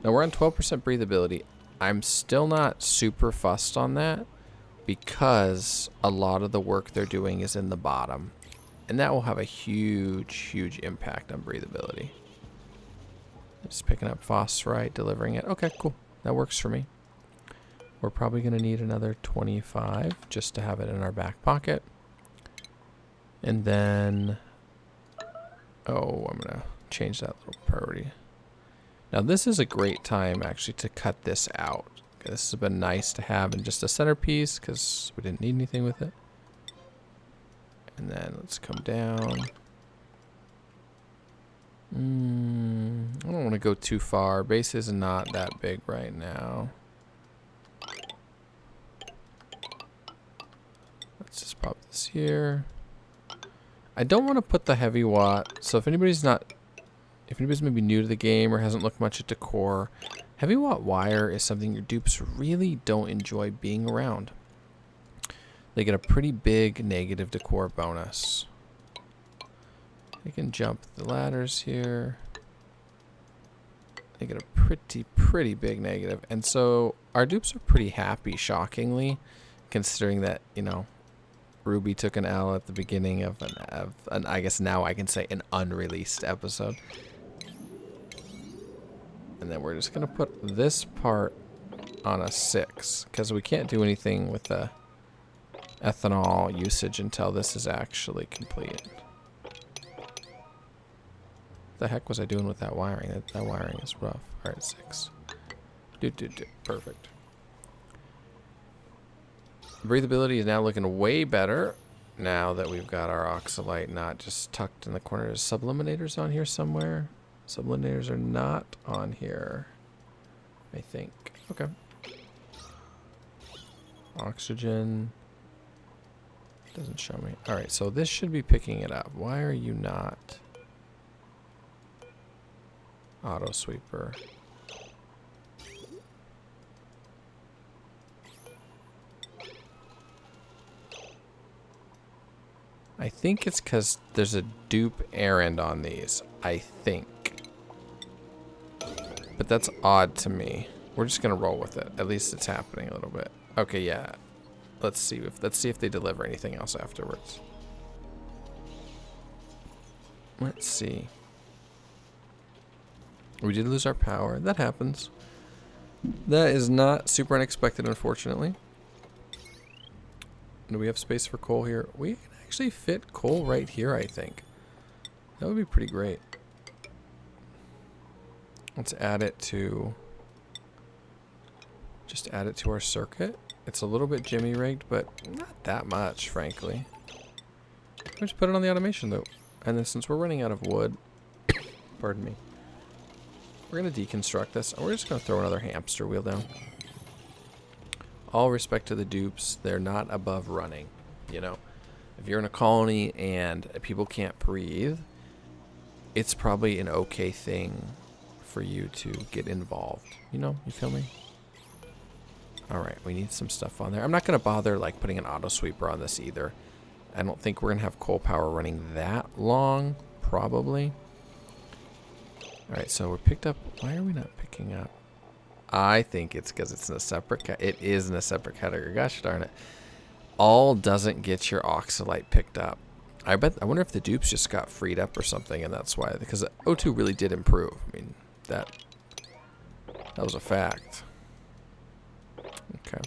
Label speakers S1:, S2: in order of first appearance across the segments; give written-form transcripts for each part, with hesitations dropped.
S1: Now we're on 12% breathability. I'm still not super fussed on that because a lot of the work they're doing is in the bottom. And that will have a huge impact on breathability. Just picking up phosphorite, delivering it. Okay, cool. That works for me. We're probably going to need another 25 just to have it in our back pocket. And then, oh, I'm going to change that little priority. Now this is a great time actually to cut this out. Okay, this has been nice to have in just a centerpiece because we didn't need anything with it. And then let's come down. I don't want to go too far. Base is not that big right now. Let's just pop this here. I don't want to put the heavy watt. So if anybody's maybe new to the game or hasn't looked much at decor, heavy watt wire is something your dupes really don't enjoy being around. They get a pretty big negative decor bonus. They can jump the ladders here. They get a pretty big negative. And so our dupes are pretty happy, shockingly, considering that, you know, Ruby took an L at the beginning of an I guess now I can say an unreleased episode. And then we're just going to put this part on a 6 because we can't do anything with the ethanol usage until this is actually complete. What the heck was I doing with that wiring? That wiring is rough. All right, 6. Perfect. Breathability is now looking way better now that we've got our oxalite not just tucked in the corner. There's subliminators on here somewhere. Subliminators are not on here, I think. Okay. Oxygen. Doesn't show me. All right, so this should be picking it up. Why are you not? Auto sweeper. I think it's because there's a dupe errand on these. I think. But that's odd to me. We're just gonna roll with it. At least it's happening a little bit. Okay, yeah. Let's see if they deliver anything else afterwards. Let's see. We did lose our power. That happens. That is not super unexpected, unfortunately. Do we have space for coal here? We can actually fit coal right here, I think. That would be pretty great. Let's add it to... just add it to our circuit. It's a little bit jimmy rigged, but not that much, frankly. Let's put it on the automation, though. And then since we're running out of wood, pardon me, we're going to deconstruct this, and we're just going to throw another hamster wheel down. All respect to the dupes, they're not above running, you know. If you're in a colony and people can't breathe, it's probably an okay thing for you to get involved. You know, you feel me? Alright, we need some stuff on there. I'm not going to bother like putting an auto sweeper on this either. I don't think we're going to have coal power running that long, probably. Alright, so we're picked up. Why are we not picking up? I think it's because it's in a separate it is in a separate category. Gosh darn it. All doesn't get your oxalite picked up. I wonder if the dupes just got freed up or something, and that's why, because O2 really did improve. I mean, that was a fact. Okay.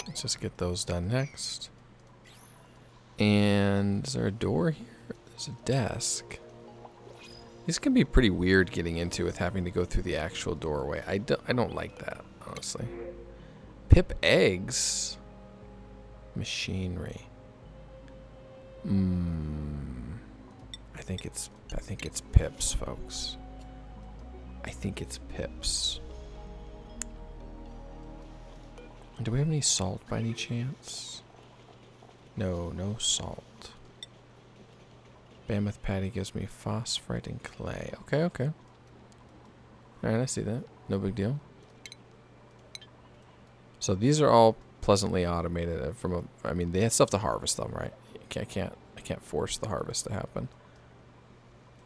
S1: Let's just get those done next. And is there a door here? There's a desk. These can be pretty weird getting into with having to go through the actual doorway. I don't like that, honestly. Pip eggs. Machinery. I think it's pips, folks. I think it's pips. Do we have any salt by any chance? No, no salt. Mammoth patty gives me phosphorite and clay. Okay, okay. Alright, I see that. No big deal. So these are all pleasantly automated from a... I mean, they still have to harvest them, right? I can't force the harvest to happen.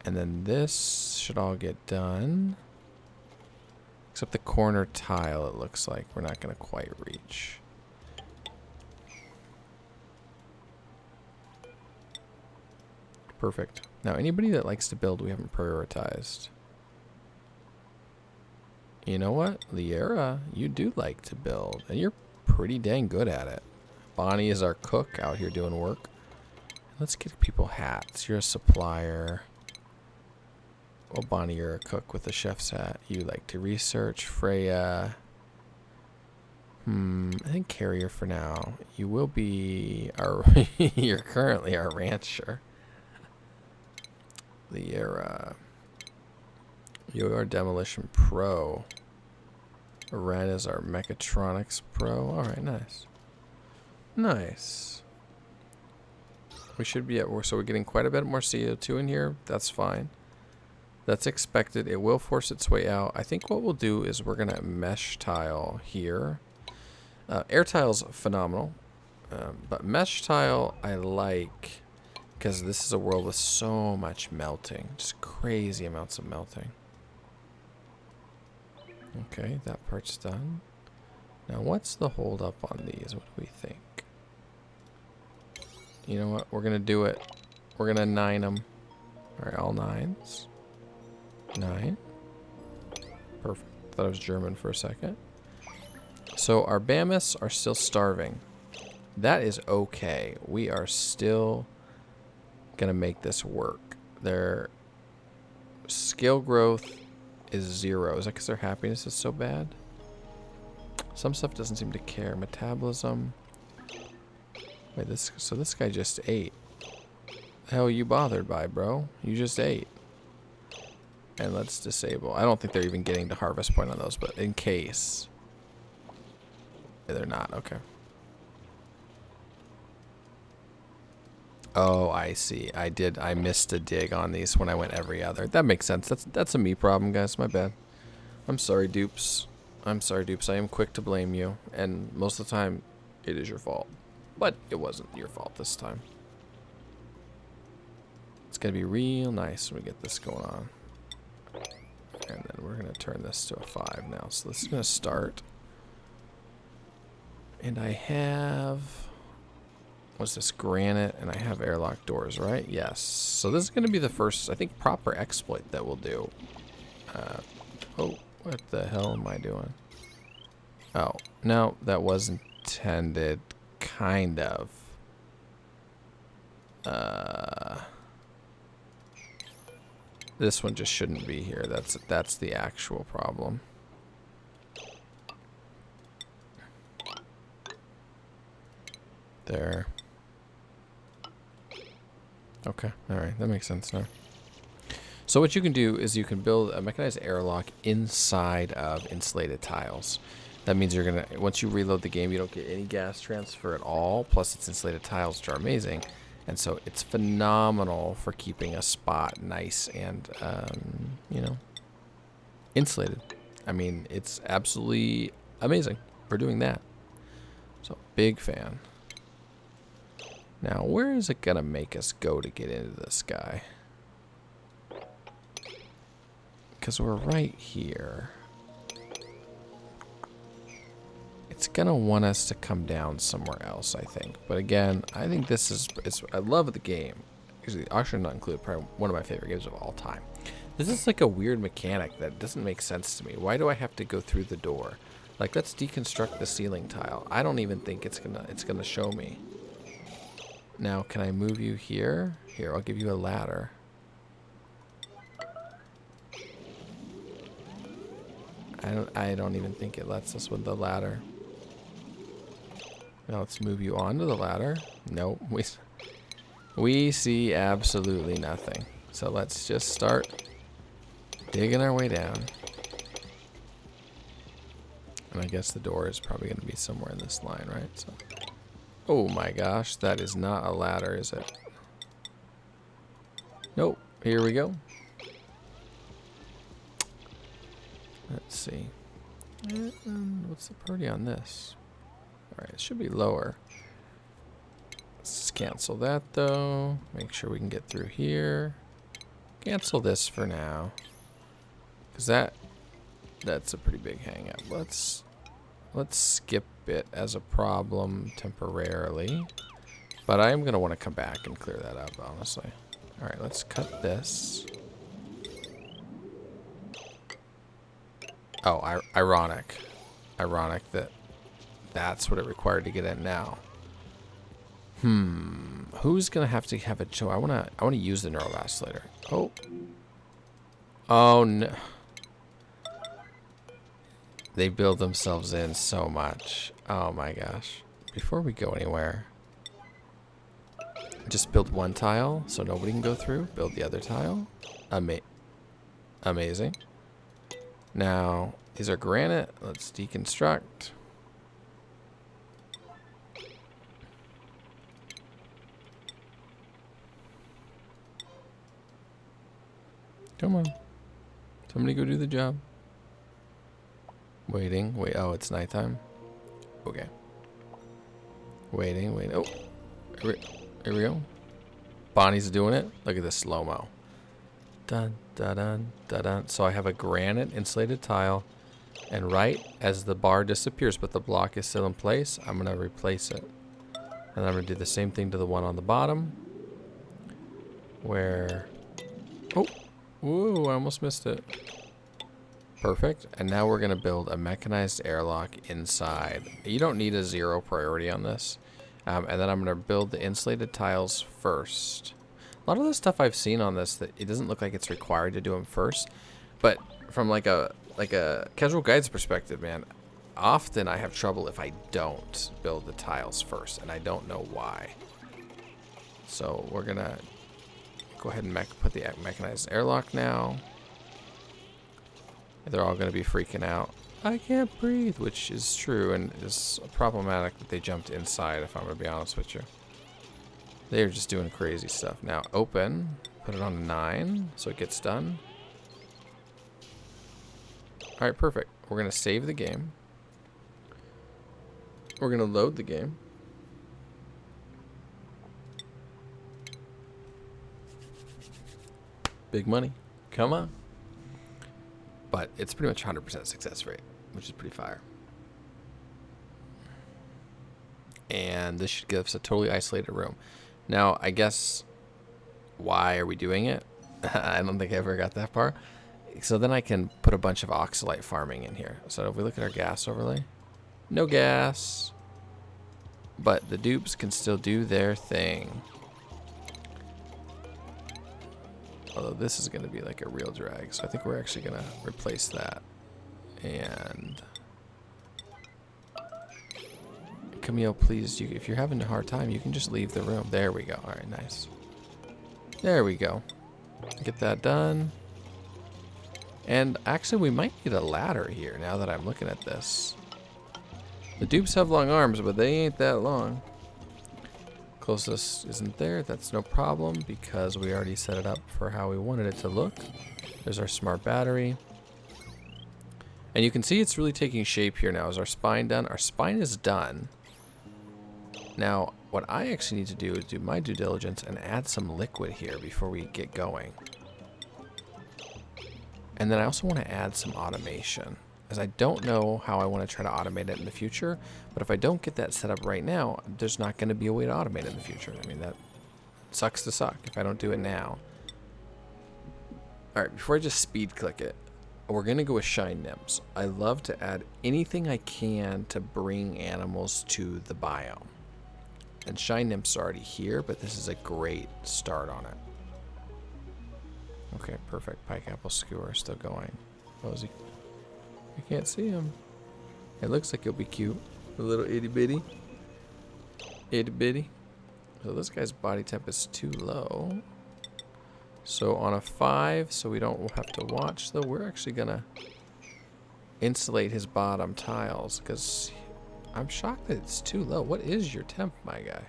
S1: And then this should all get done. Except the corner tile, it looks like we're not going to quite reach. Perfect. Now, anybody that likes to build, we haven't prioritized. You know what? Liera, you do like to build, and you're pretty dang good at it. Bonnie is our cook out here doing work. Let's get people hats. You're a supplier. Well, Bonnie, you're a cook with a chef's hat. You like to research. Freya. I think carrier for now. You will be our... You're currently our rancher. Liera. You are demolition pro. Ren is our mechatronics pro. Alright, nice. Nice. We should be at... So we're getting quite a bit more CO2 in here. That's fine. That's expected. It will force its way out. I think what we'll do is we're going to mesh tile here. Air tile's phenomenal. But mesh tile I like because this is a world with so much melting. Just crazy amounts of melting. Okay, that part's done. Now what's the hold up on these? What do we think? You know what? We're going to do it. We're going to 9 them. Alright, all 9s. 9. Perfect. Thought it was German for a second. So our Bamis are still starving. That is okay. We are still gonna make this work. Their skill growth is 0. Is that because their happiness is so bad? Some stuff doesn't seem to care. Metabolism. Wait, so this guy just ate. The hell are you bothered by, bro? You just ate. And let's disable. I don't think they're even getting to harvest point on those, but in case. They're not. Okay. Oh, I see. I missed a dig on these when I went every other. That makes sense. That's a me problem, guys. My bad. I'm sorry, dupes. I'm sorry, dupes. I am quick to blame you. And most of the time, it is your fault. But it wasn't your fault this time. It's going to be real nice when we get this going on. And then we're going to turn this to a 5 now. So this is going to start. And I have... What's this? Granite. And I have airlock doors, right? Yes. So this is going to be the first, I think, proper exploit that we'll do. Oh, what the hell am I doing? Oh, no. That was intended. Kind of. This one just shouldn't be here. That's the actual problem. There. Okay. All right. That makes sense now. So what you can do is you can build a mechanized airlock inside of insulated tiles. That means you're going to, once you reload the game, you don't get any gas transfer at all. Plus it's insulated tiles, which are amazing. And so it's phenomenal for keeping a spot nice and, you know, insulated. I mean, it's absolutely amazing for doing that. So, big fan. Now, where is it going to make us go to get into this guy? Because we're right here. It's going to want us to come down somewhere else, I think. But again, I think this is... I love the game. Actually, Oxygen Not Included, probably one of my favorite games of all time. This is like a weird mechanic that doesn't make sense to me. Why do I have to go through the door? Like, let's deconstruct the ceiling tile. I don't even think it's gonna show me. Now, can I move you here? Here, I'll give you a ladder. I don't even think it lets us with the ladder. Now let's move you onto the ladder. Nope, we see absolutely nothing. So let's just start digging our way down. And I guess the door is probably going to be somewhere in this line, right? So, oh my gosh, that is not a ladder, is it? Nope, here we go. Let's see. What's the priority on this? Alright, it should be lower. Let's cancel that though. Make sure we can get through here. cancel this for now. Because that's a pretty big hang up. Let's skip it as a problem temporarily. But I am going to want to come back and clear that up, honestly. Alright, let's cut this. Oh, ironic. Ironic that that's what it required to get in now. Who's going to have a show? I want to use the neural vacillator. Oh. Oh, no. They build themselves in so much. Oh, my gosh. Before we go anywhere, just build one tile so nobody can go through. Build the other tile. Amazing. Now, these are granite. Let's deconstruct. Come on. Somebody go do the job. Waiting. Wait. Oh, it's nighttime. Okay. Waiting. Wait. Oh. Here we go. Bonnie's doing it. Look at this slow-mo. Dun, dun, dun, dun, dun. So I have a granite insulated tile. And right as the bar disappears, but the block is still in place, I'm going to replace it. And I'm going to do the same thing to the one on the bottom. Where... Oh. Whoa, I almost missed it. Perfect. And now we're going to build a mechanized airlock inside. You don't need a 0 priority on this. And then I'm going to build the insulated tiles first. A lot of the stuff I've seen on this, that it doesn't look like it's required to do them first. But from like a casual guide's perspective, man, often I have trouble if I don't build the tiles first. And I don't know why. So we're going to go ahead and put the mechanized airlock now. They're all going to be freaking out. I can't breathe, which is true and is problematic that they jumped inside, if I'm going to be honest with you. They're just doing crazy stuff. Now open, put it on 9 so it gets done. Alright, perfect. We're going to save the game. We're going to load the game. Big money. Come on. But it's pretty much 100% success rate, which is pretty fire. And this should give us a totally isolated room. Now, I guess, why are we doing it? I don't think I ever got that far. So then I can put a bunch of oxalite farming in here. So if we look at our gas overlay, no gas. But the dupes can still do their thing. Although this is going to be like a real drag. So I think we're actually going to replace that. And Camille, please, if you're having a hard time, you can just leave the room. There we go. All right, nice. There we go. Get that done. And actually, we might need a ladder here now that I'm looking at this. The dupes have long arms, but they ain't that long. Closest isn't there. That's no problem because we already set it up for how we wanted it to look. There's our smart battery. And you can see it's really taking shape here now. Is our spine done? Our spine is done. Now, what I actually need to do is do my due diligence and add some liquid here before we get going. And then I also want to add some automation, as I don't know how I want to try to automate it in the future. But if I don't get that set up right now, there's not going to be a way to automate it in the future. I mean, that sucks to suck if I don't do it now. All right, before I just speed click it, we're going to go with shine nymphs. I love to add anything I can to bring animals to the biome. And shine nymphs are already here, but this is a great start on it. Okay, perfect. Pike apple skewer still going. Oh, is he? You can't see him. It looks like he'll be cute. A little itty bitty. Itty bitty. So this guy's body temp is too low. So on a 5, so we don't have to watch though, we're actually gonna insulate his bottom tiles because I'm shocked that it's too low. What is your temp, my guy?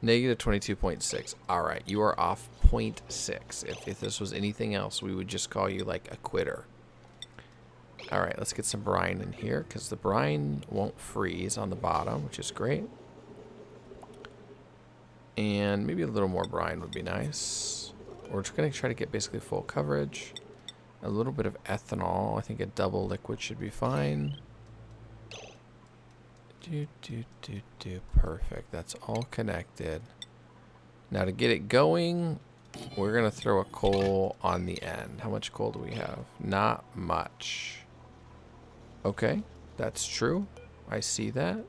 S1: Negative 22.6. Alright, you are off 0.6. If this was anything else, we would just call you like a quitter. Alright, let's get some brine in here because the brine won't freeze on the bottom, which is great. And maybe a little more brine would be nice. We're just going to try to get basically full coverage. A little bit of ethanol. I think a double liquid should be fine. Perfect. That's all connected. Now to get it going, we're going to throw a coal on the end. How much coal do we have? Not much. Okay, that's true. I see that.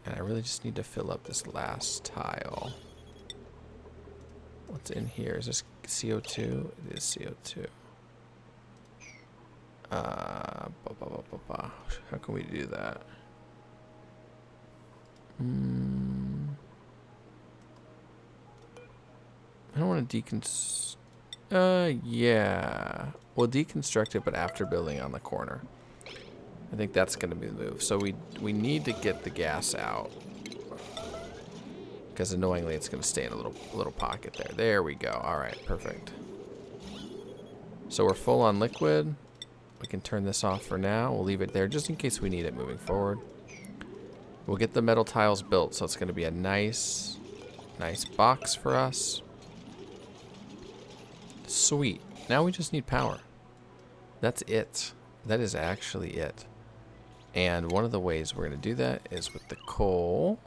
S1: And I really just need to fill up this last tile. What's in here? Is this CO2? It is CO2. How can we do that? I don't want to deconstruct. Yeah. We'll deconstruct it, but after building on the corner. I think that's going to be the move. So we need to get the gas out. Because annoyingly, it's going to stay in a little pocket there. There we go. All right, perfect. So we're full on liquid. We can turn this off for now. We'll leave it there just in case we need it moving forward. We'll get the metal tiles built, so it's going to be a nice box for us. Sweet. Now we just need power. That's it. That is actually it. And one of the ways we're going to do that is with the coal.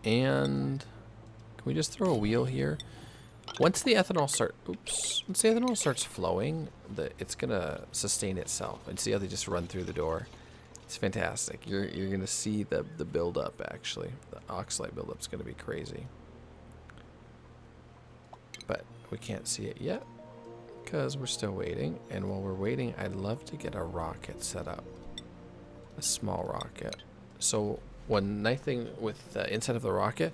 S1: And can we just throw a wheel here? Once the ethanol starts flowing, it's gonna sustain itself. And see how they just run through the door? It's fantastic. You're gonna see the build up actually. The oxalate build up's gonna be crazy. But we can't see it yet because we're still waiting. And while we're waiting, I'd love to get a rocket set up, a small rocket. So one nice thing with the inside of the rocket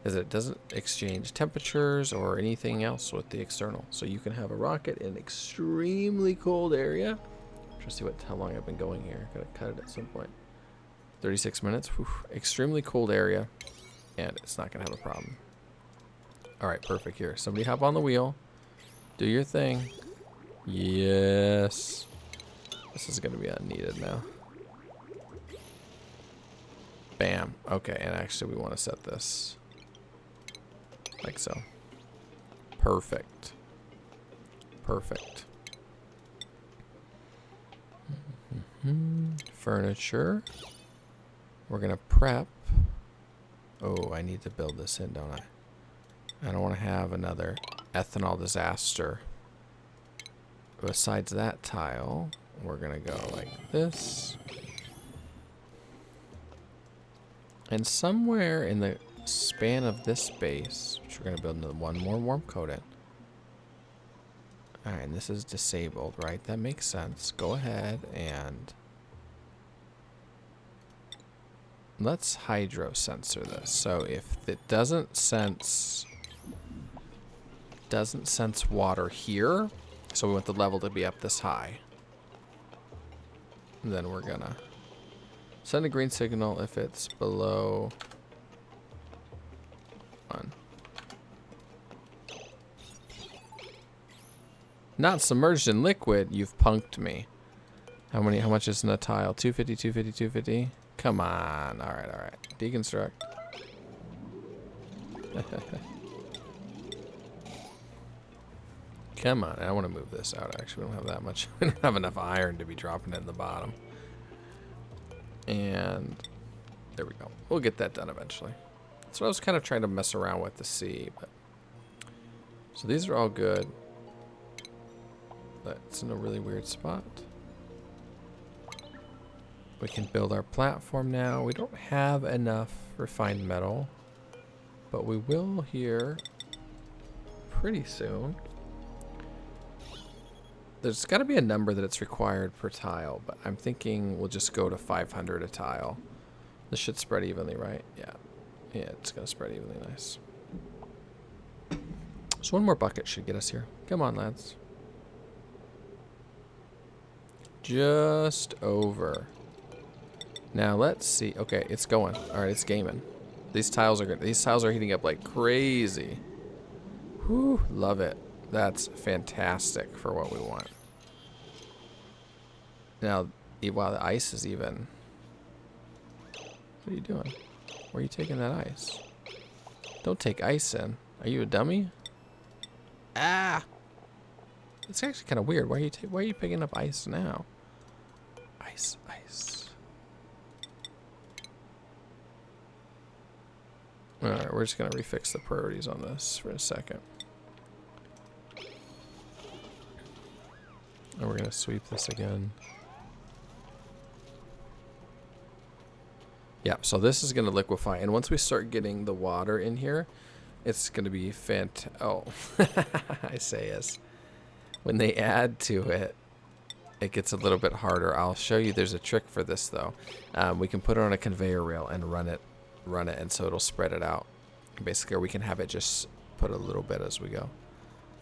S1: is that it doesn't exchange temperatures or anything else with the external. So you can have a rocket in an extremely cold area. I'm trying to see how long I've been going here. Gotta cut it at some point. 36 minutes. Whew. Extremely cold area, and it's not gonna have a problem. All right, perfect. Here, somebody hop on the wheel. Do your thing. Yes. This is gonna be unneeded now. Bam. Okay, and actually we want to set this like so. Perfect. Perfect. Furniture. We're going to prep. Oh, I need to build this in, don't I? I don't want to have another ethanol disaster. Besides that tile, we're going to go like this. And somewhere in the span of this space, which we're going to build another one more warm coat in. Alright, and this is disabled, right? That makes sense. Go ahead and let's hydro sensor this. So if it doesn't sense water here, so we want the level to be up this high. And then we're gonna send a green signal if it's below 1. Not submerged in liquid, you've punked me. How much is in a tile? 250, 250, 250? Come on. Alright. Deconstruct. Come on. I want to move this out, actually. We don't have that much. We don't have enough iron to be dropping it in the bottom. And there we go. We'll get that done eventually. That's what I was kind of trying to mess around with to see. But so these are all good. But it's in a really weird spot. We can build our platform now. We don't have enough refined metal, but we will here pretty soon. There's got to be a number that it's required per tile, but I'm thinking we'll just go to 500 a tile. This should spread evenly, right? Yeah, it's gonna spread evenly. Nice. So one more bucket should get us here. Come on, lads. Just over. Now let's see. Okay, it's going. All right, it's gaming. These tiles are heating up like crazy. Whew, love it. That's fantastic for what we want. Now, wow, the ice is even. What are you doing? Where are you taking that ice? Don't take ice in. Are you a dummy? Ah! It's actually kind of weird. Why are you picking up ice now? Ice, ice. Alright, we're just going to refix the priorities on this for a second. And we're going to sweep this again. Yeah, so this is going to liquefy. And once we start getting the water in here, it's going to be Oh, I say is. When they add to it, it gets a little bit harder. I'll show you there's a trick for this, though. We can put it on a conveyor rail and run it, and so it'll spread it out. Basically, or we can have it just put a little bit as we go.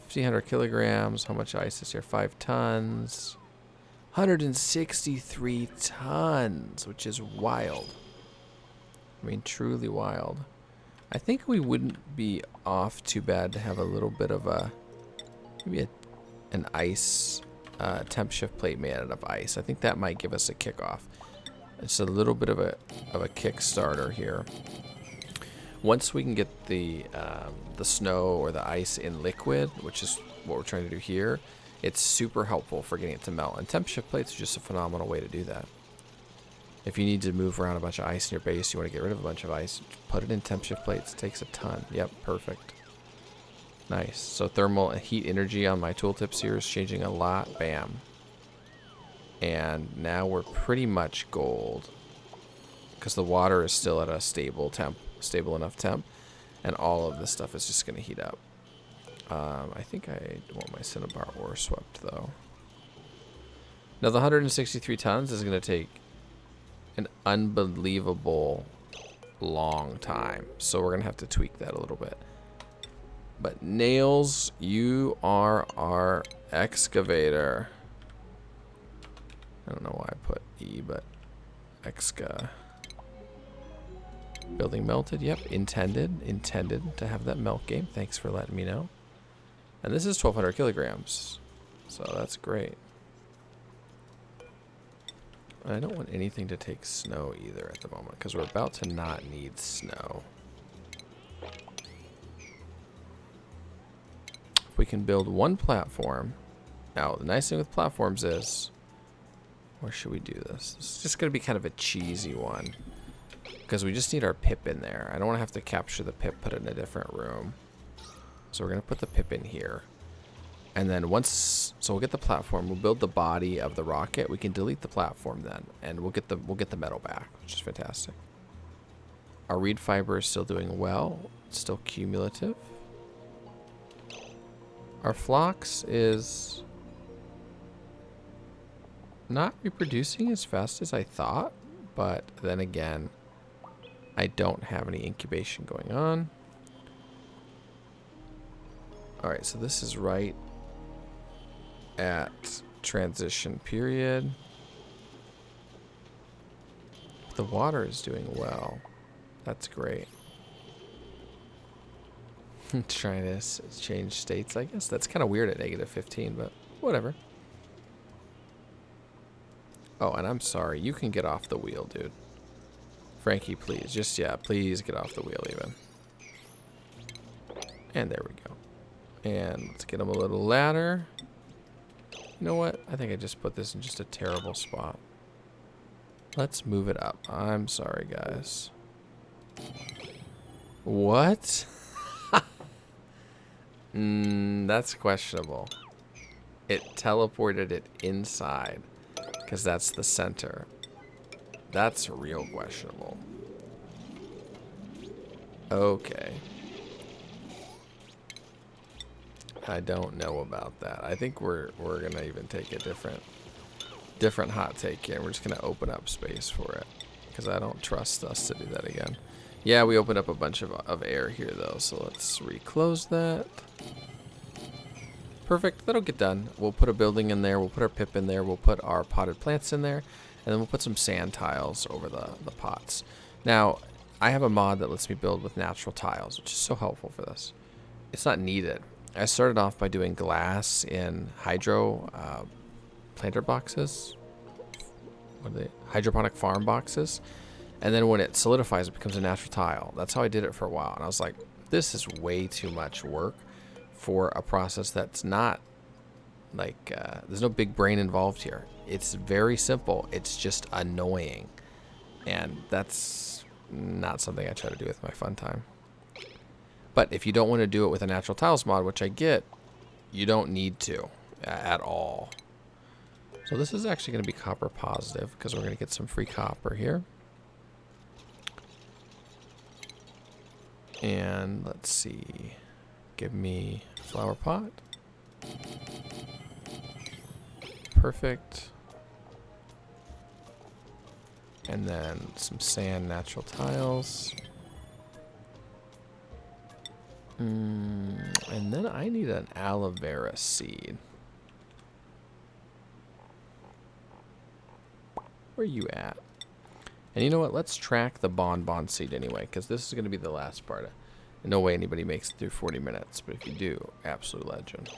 S1: 1,500 kilograms. How much ice is here? 5 tons. 163 tons, which is wild. I mean, truly wild. I think we wouldn't be off too bad to have a little bit of a, maybe an ice temp shift plate made out of ice. I think that might give us a kickoff. It's a little bit of a kickstarter here. Once we can get the snow or the ice in liquid, which is what we're trying to do here, it's super helpful for getting it to melt. And temp shift plates are just a phenomenal way to do that. If you need to move around a bunch of ice in your base, you want to get rid of a bunch of ice, put it in temp shift plates. It takes a ton. Yep, perfect. Nice. So thermal heat energy on my tooltips here is changing a lot. Bam. And now we're pretty much gold, because the water is still at a stable enough temp, and all of this stuff is just going to heat up. I think I want my cinnabar ore swept, though. Now, the 163 tons is going to take an unbelievable long time, so we're going to have to tweak that a little bit. But Nails, you are our excavator. I don't know why I put E, but exca. Building melted. Yep, intended to have that melt game. Thanks for letting me know. And this is 1,200 kilograms, so that's great. And I don't want anything to take snow either at the moment, because we're about to not need snow. If we can build one platform. Now, the nice thing with platforms is, where should we do this? This is just going to be kind of a cheesy one, because we just need our pip in there. I don't want to have to capture the pip, put it in a different room. So we're going to put the pip in here. And then so we'll get the platform, we'll build the body of the rocket. We can delete the platform then, and we'll get the metal back, which is fantastic. Our reed fiber is still doing well. It's still cumulative. Our phlox is not reproducing as fast as I thought, but then again, I don't have any incubation going on. Alright, so this is right at transition period. The water is doing well. That's great. Trying to change states, I guess. That's kind of weird at -15, but whatever. Oh, and I'm sorry. You can get off the wheel, dude. Frankie, please. Just, yeah, please get off the wheel even. And there we go. And let's get him a little ladder. You know what? I think I just put this in just a terrible spot. Let's move it up. I'm sorry, guys. What? That's questionable. It teleported it inside, because that's the center. That's real questionable. Okay. I don't know about that. I think we're gonna even take a different hot take here. We're just gonna open up space for it, because I don't trust us to do that again. Yeah, we opened up a bunch of air here though, so let's reclose that. Perfect, that'll get done. We'll put a building in there, we'll put our pip in there, we'll put our potted plants in there, and then we'll put some sand tiles over the pots. Now, I have a mod that lets me build with natural tiles, which is so helpful for this. It's not needed. I started off by doing glass in hydro planter boxes. What are they? Hydroponic farm boxes. And then when it solidifies, it becomes a natural tile. That's how I did it for a while. And I was like, This is way too much work for a process that's not like, there's no big brain involved here. It's very simple. It's just annoying. And that's not something I try to do with my fun time. But if you don't want to do it with a natural tiles mod, which I get, you don't need to at all. So this is actually going to be copper positive because we're going to get some free copper here. And let's see. Give me a flower pot. Perfect. And then some sand natural tiles. And then I need an aloe vera seed. Where are you at? And you know what? Let's track the bonbon seed anyway, because this is going to be the last part. No way anybody makes it through 40 minutes, but if you do, absolute legend.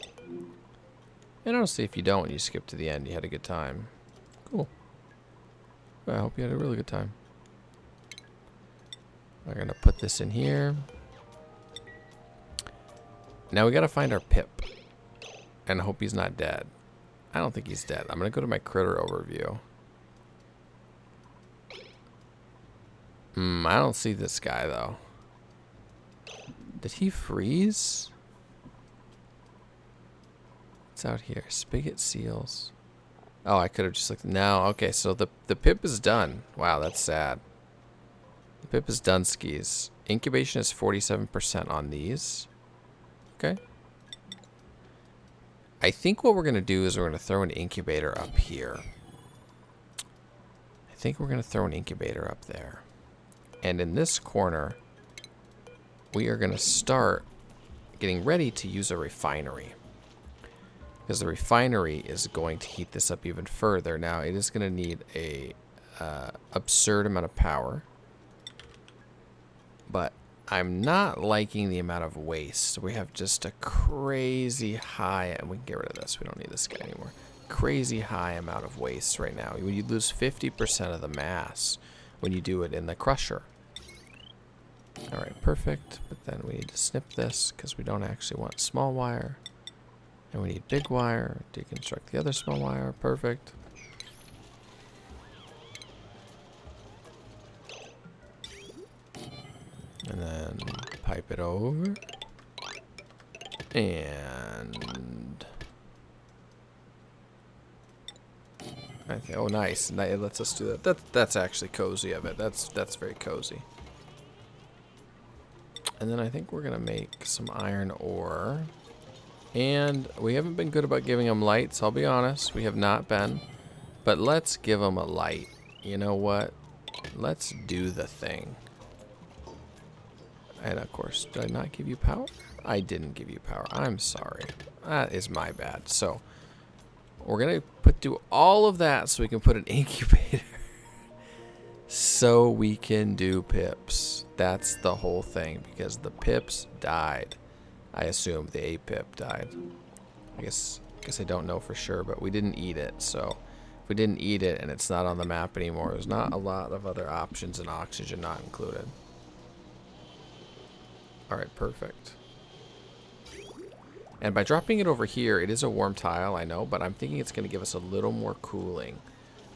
S1: And honestly, if you don't, you skip to the end, you had a good time. Cool. I hope you had a really good time. We're going to put this in here. Now we got to find our Pip. And I hope he's not dead. I don't think he's dead. I'm going to go to my critter overview. I don't see this guy, though. Did he freeze? What's out here? Spigot seals. Oh, I could have just looked. No, okay, so the Pip is done. Wow, that's sad. The Pip is done skis. Incubation is 47% on these. Okay. I think what we're going to do is we're going to throw an incubator up here. I think we're going to throw an incubator up there. And in this corner, we are going to start getting ready to use a refinery. Because the refinery is going to heat this up even further. Now, it is going to need a absurd amount of power. But I'm not liking the amount of waste. We have just a crazy high, and we can get rid of this. We don't need this guy anymore. Crazy high amount of waste right now. You lose 50% of the mass when you do it in the crusher. All right, perfect. But then we need to snip this because we don't actually want small wire. And we need big wire. Deconstruct the other small wire. Perfect. And then pipe it over. And okay, oh nice. It lets us do that. That's actually cozy of it. That's very cozy. And then I think we're gonna make some iron ore. And we haven't been good about giving them lights, I'll be honest. We have not been. But let's give them a light. You know what? Let's do the thing. And of course, did I not give you power? I didn't give you power. I'm sorry. That is my bad. So we're gonna do all of that so we can put an incubator. So we can do pips. That's the whole thing, because the pips died. I assume the A pip died. I guess I don't know for sure, but we didn't eat it. So if we didn't eat it and it's not on the map anymore, there's not a lot of other options, and oxygen not included. Alright, perfect. And by dropping it over here, it is a warm tile, I know, but I'm thinking it's going to give us a little more cooling,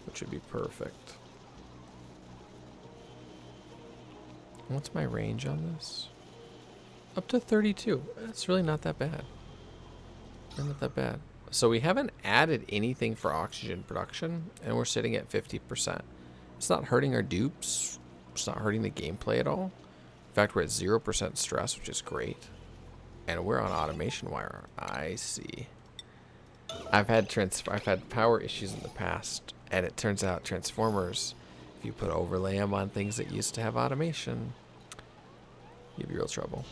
S1: which would be perfect. What's my range on this? Up to 32. That's really not that bad. Not that bad. So we haven't added anything for oxygen production, and we're sitting at 50%. It's not hurting our dupes. It's not hurting the gameplay at all. In fact, we're at 0% stress, which is great. And we're on automation wire. I see. I've had power issues in the past, and it turns out transformers, if you put overlay them on things that used to have automation, you have real trouble.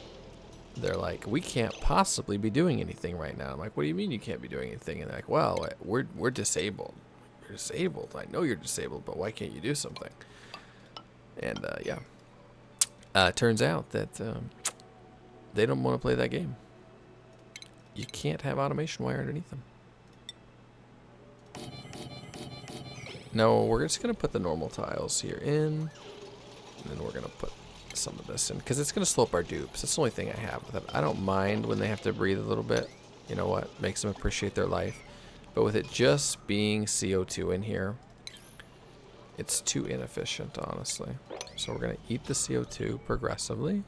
S1: They're like, we can't possibly be doing anything right now. I'm like, what do you mean you can't be doing anything? And they're like, well, we're disabled. You're disabled. I know you're disabled, but why can't you do something? And yeah. Turns out that they don't want to play that game. You can't have automation wire underneath them. No, we're just going to put the normal tiles here in. And then we're going to put some of this in, because it's going to slow up our dupes. That's the only thing I have with it. I don't mind when they have to breathe a little bit. You know what? Makes them appreciate their life. But with it just being CO2 in here, it's too inefficient, honestly. So we're going to eat the CO2 progressively.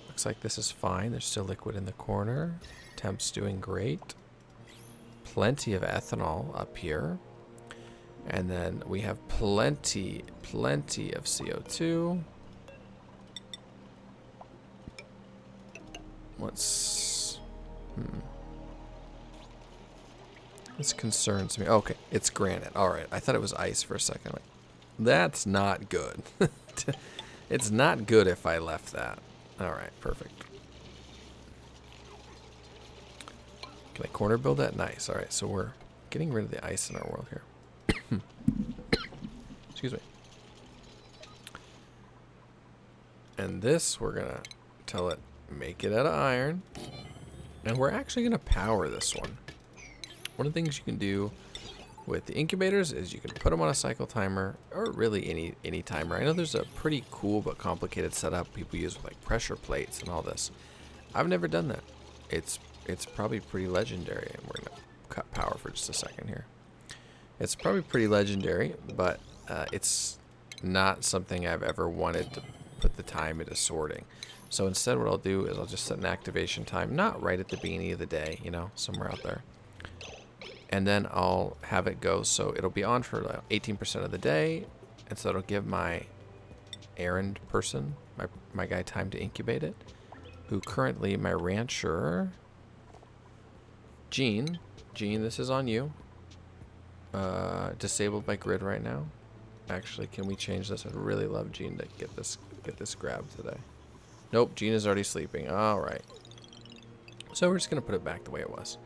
S1: Looks like this is fine. There's still liquid in the corner. Temp's doing great. Plenty of ethanol up here. And then we have plenty of CO2. This concerns me. Okay, it's granite. All right, I thought it was ice for a second. Like, that's not good. It's not good if I left that. All right, perfect. Can I corner build that? Nice. All right, so we're getting rid of the ice in our world here. Excuse me. And this, we're gonna tell it, make it out of iron. And we're actually gonna power this one. One of the things you can do with the incubators is you can put them on a cycle timer, or really any timer. I know there's a pretty cool but complicated setup people use with like pressure plates and all this. I've never done that. It's probably pretty legendary, and we're gonna cut power for just a second here. It's probably pretty legendary, but it's not something I've ever wanted to put the time into sorting. So instead what I'll do is I'll just set an activation time, not right at the beginning of the day, you know, somewhere out there. And then I'll have it go so it'll be on for like 18% of the day, and so it'll give my errand person, my guy, time to incubate it, who currently, my rancher, Gene, this is on you. Disabled by grid right now. Actually, can we change this? I'd really love Gene to get this grabbed today. Nope, Gene is already sleeping. All right. So we're just gonna put it back the way it was.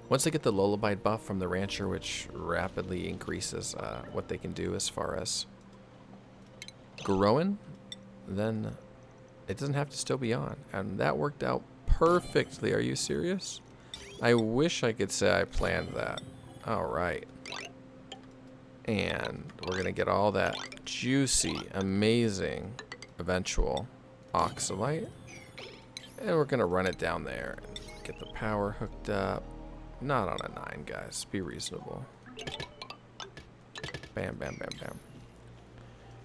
S1: Once they get the lullaby buff from the rancher, which rapidly increases what they can do as far as growing, then it doesn't have to still be on. And that worked out perfectly. Are you serious? I wish I could say I planned that. All right. And we're going to get all that juicy, amazing, eventual oxalite. And we're going to run it down there and get the power hooked up. Not on a 9, guys. Be reasonable. Bam, bam, bam, bam.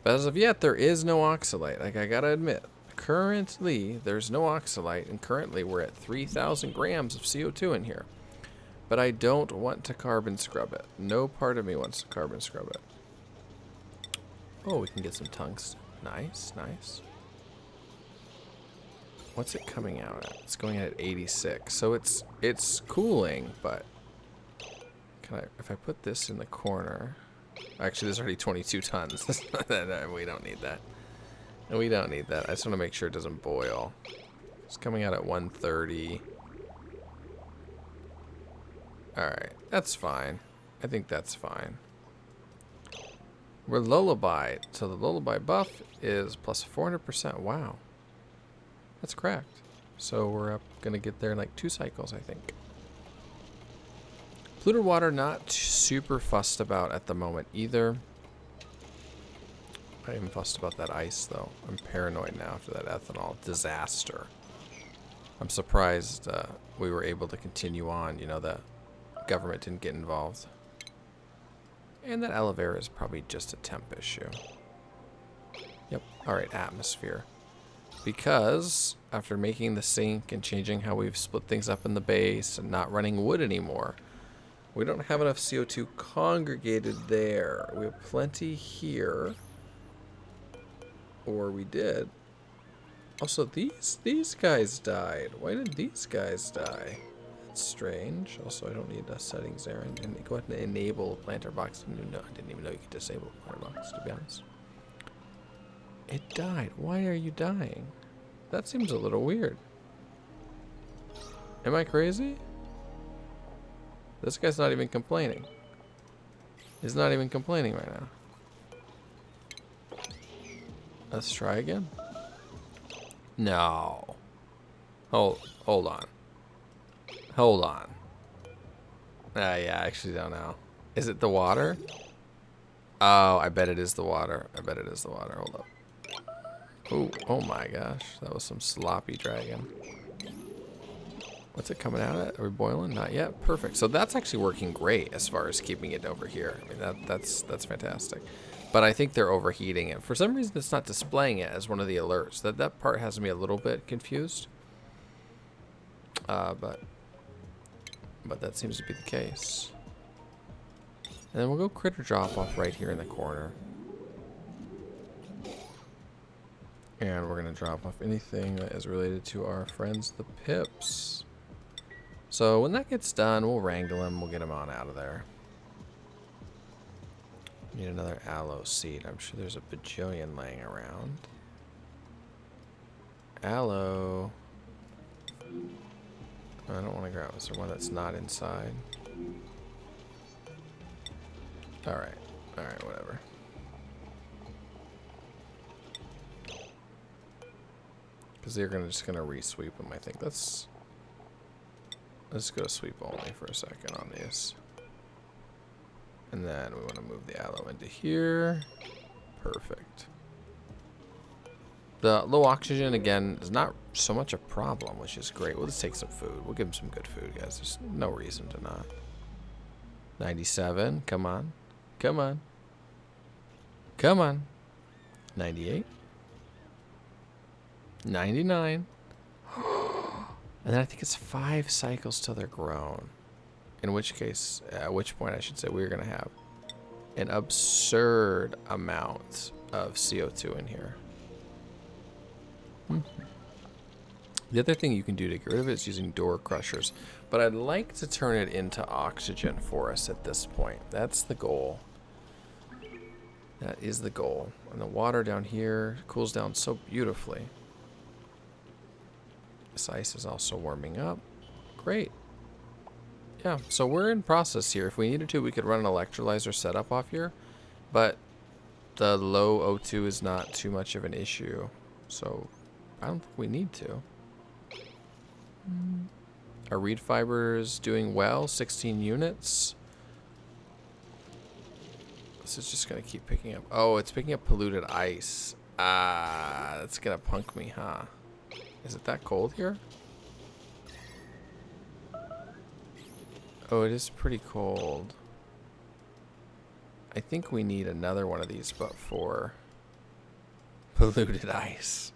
S1: But as of yet, there is no oxalite. Like, I gotta admit, currently, there's no oxalite, and currently we're at 3,000 grams of CO2 in here. But I don't want to carbon scrub it. No part of me wants to carbon scrub it. Oh, we can get some tungsten. Nice, nice. What's it coming out at? It's going at 86. So it's cooling, but can I, if I put this in the corner, actually there's already 22 tons. We don't need that. We don't need that. I just want to make sure it doesn't boil. It's coming out at 130. Alright, that's fine. I think that's fine. We're lullaby. So the lullaby buff is plus 400%. Wow. That's cracked. So we're going to get there in like 2 cycles, I think. Polluted water, not super fussed about at the moment either. I am fussed about that ice, though. I'm paranoid now after that ethanol disaster. I'm surprised we were able to continue on. You know, the government didn't get involved. And that aloe vera is probably just a temp issue. Yep. All right, atmosphere. Because after making the sink and changing how we've split things up in the base and not running wood anymore, we don't have enough CO2 congregated there. We have plenty here. Or we did. Also, these guys died. Why did these guys die? That's strange. Also, I don't need a settings there. And go ahead and enable planter box. I didn't even know you could disable planter box, to be honest. It died. Why are you dying? That seems a little weird. Am I crazy? This guy's not even complaining. He's not even complaining right now. Let's try again. No. Hold on. Hold on. Yeah, I actually don't know. Is it the water? Oh, I bet it is the water. I bet it is the water. Hold up. Oh, oh my gosh. That was some sloppy dragon. What's it coming out at? Are we boiling? Not yet. Perfect. So that's actually working great as far as keeping it over here. I mean, that's fantastic. But I think they're overheating it. For some reason, it's not displaying it as one of the alerts. That part has me a little bit confused. But that seems to be the case. And then we'll go critter drop off right here in the corner. And we're going to drop off anything that is related to our friends, the Pips. So when that gets done, we'll wrangle him. We'll get him on out of there. Need another aloe seed. I'm sure there's a bajillion laying around. Aloe. I don't want to grab. Is there one that's not inside? Alright. Alright, whatever. Because they're just gonna re-sweep them, I think. Let's go to sweep only for a second on these. And then we want to move the aloe into here. Perfect. The low oxygen, again, is not so much a problem, which is great. We'll just take some food. We'll give him some good food, guys. There's no reason to not. 97. Come on. Come on. Come on. 98. 99. And then I think it's 5 cycles till they're grown. In which case, at which point I should say we're going to have an absurd amount of CO2 in here. The other thing you can do to get rid of it is using door crushers. But I'd like to turn it into oxygen for us at this point. That's the goal. That is the goal. And the water down here cools down so beautifully. This ice is also warming up. Great. Yeah, so we're in process here. If we needed to, we could run an electrolyzer setup off here. But the low O2 is not too much of an issue. So I don't think we need to. Our reed fiber is doing well. 16 units. This is just going to keep picking up. Oh, it's picking up polluted ice. Ah, that's going to punk me, huh? Is it that cold here? Oh, it is pretty cold. I think we need another one of these, but for polluted ice.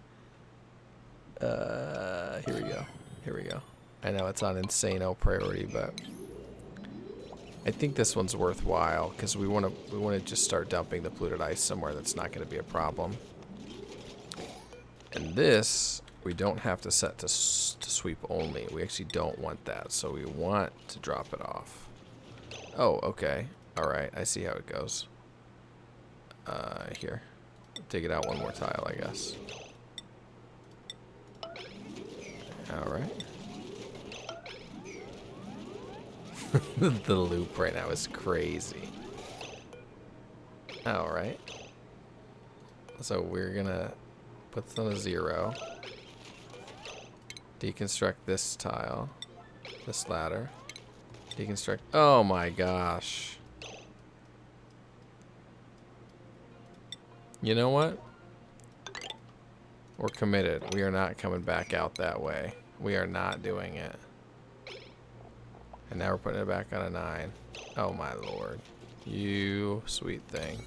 S1: Here we go. Here we go. I know it's on insano priority, but I think this one's worthwhile because we want to just start dumping the polluted ice somewhere that's not going to be a problem. And this we don't have to set to sweep only. We actually don't want that, so we want to drop it off. Oh, okay. All right, I see how it goes. Here, dig it out one more tile, I guess. All right. The loop right now is crazy. All right. So we're gonna put this on a 0. Deconstruct this tile, this ladder. Deconstruct. Oh my gosh. You know what? We're committed. We are not coming back out that way. We are not doing it. And now we're putting it back on a 9. Oh my lord. You sweet thing.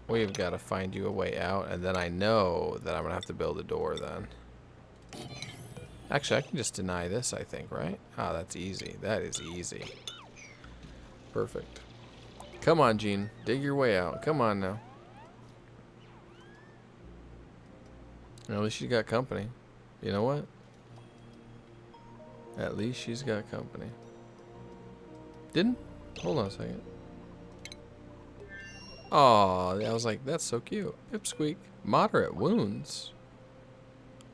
S1: We've got to find you a way out, and then I know that I'm going to have to build a door then. Actually, I can just deny this, I think, right? Ah, that's easy. That is easy. Perfect. Come on, Gene. Dig your way out. Come on now. At least she's got company. You know what? At least she's got company. Didn't? Hold on a second. Oh, I was like, that's so cute. Pipsqueak. Moderate wounds.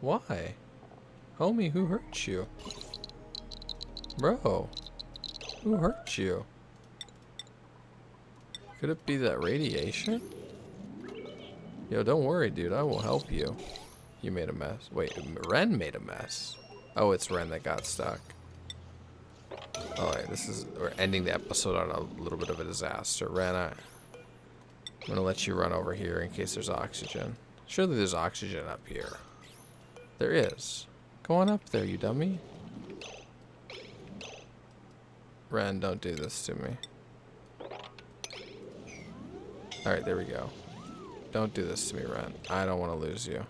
S1: Why? Homie, who hurt you? Bro. Who hurt you? Could it be that radiation? Yo, don't worry, dude. I will help you. You made a mess. Wait, Ren made a mess. Oh, it's Ren that got stuck. Alright, we're ending the episode on a little bit of a disaster. Ren, I'm gonna let you run over here in case there's oxygen. Surely there's oxygen up here. There is. Go on up there, you dummy. Ren, don't do this to me. Alright, there we go. Don't do this to me, Ren. I don't want to lose you.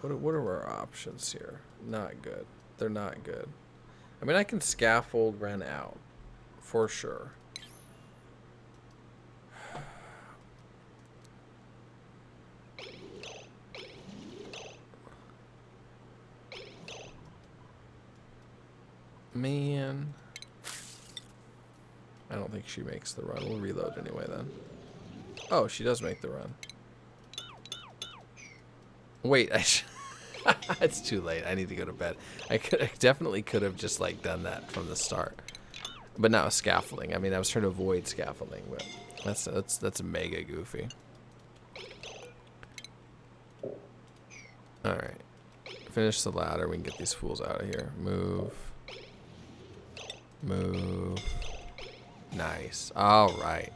S1: What are our options here? Not good. They're not good. I mean, I can scaffold Ren out. For sure. Man. I don't think she makes the run. We'll reload anyway then. Oh, she does make the run. Wait, it's too late. I need to go to bed. I definitely could have just like done that from the start. But not with scaffolding. I mean, I was trying to avoid scaffolding, but that's mega goofy. All right. Finish the ladder. We can get these fools out of here. Move. Move. Nice. All right.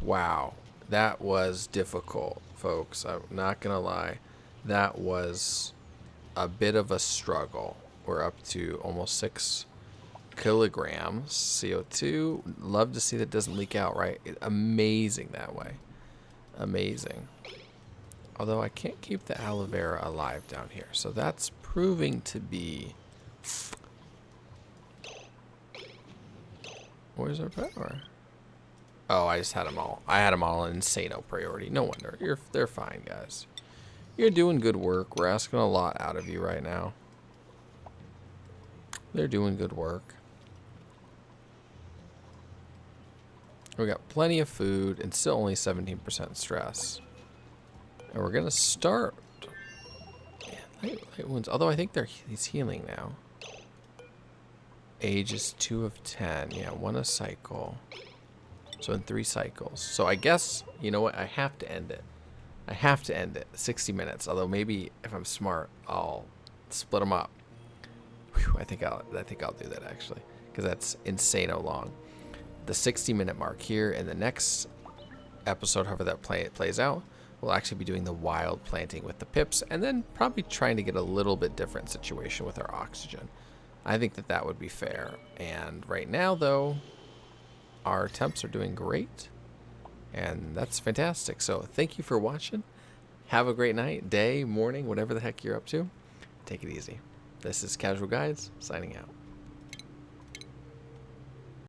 S1: Wow. That was difficult, folks. I'm not going to lie. That was a bit of a struggle. We're up to almost 6 kilograms CO2. Love to see that doesn't leak out, right? Amazing that way. Amazing. Although I can't keep the aloe vera alive down here. So that's proving to be... Where's our power? Oh, I just had them all. I had them all in insano priority. No wonder. They're fine, guys. You're doing good work. We're asking a lot out of you right now. They're doing good work. We got plenty of food and still only 17% stress. And we're gonna start. Yeah, light wounds. Although I think he's healing now. Age is 2 of 10. Yeah, 1 a cycle. So in 3 cycles. So I guess, you know what? I have to end it. I have to end it. 60 minutes. Although maybe if I'm smart, I'll split them up. Whew, I think I'll do that actually, because that's insano long. The 60-minute mark here in the next episode, however that plays out, we'll actually be doing the wild planting with the pips, and then probably trying to get a little bit different situation with our oxygen. I think that would be fair. And right now, though, our temps are doing great, and that's fantastic. So thank you for watching. Have a great night, day, morning, whatever the heck you're up to. Take it easy. This is Casual Guides, signing out.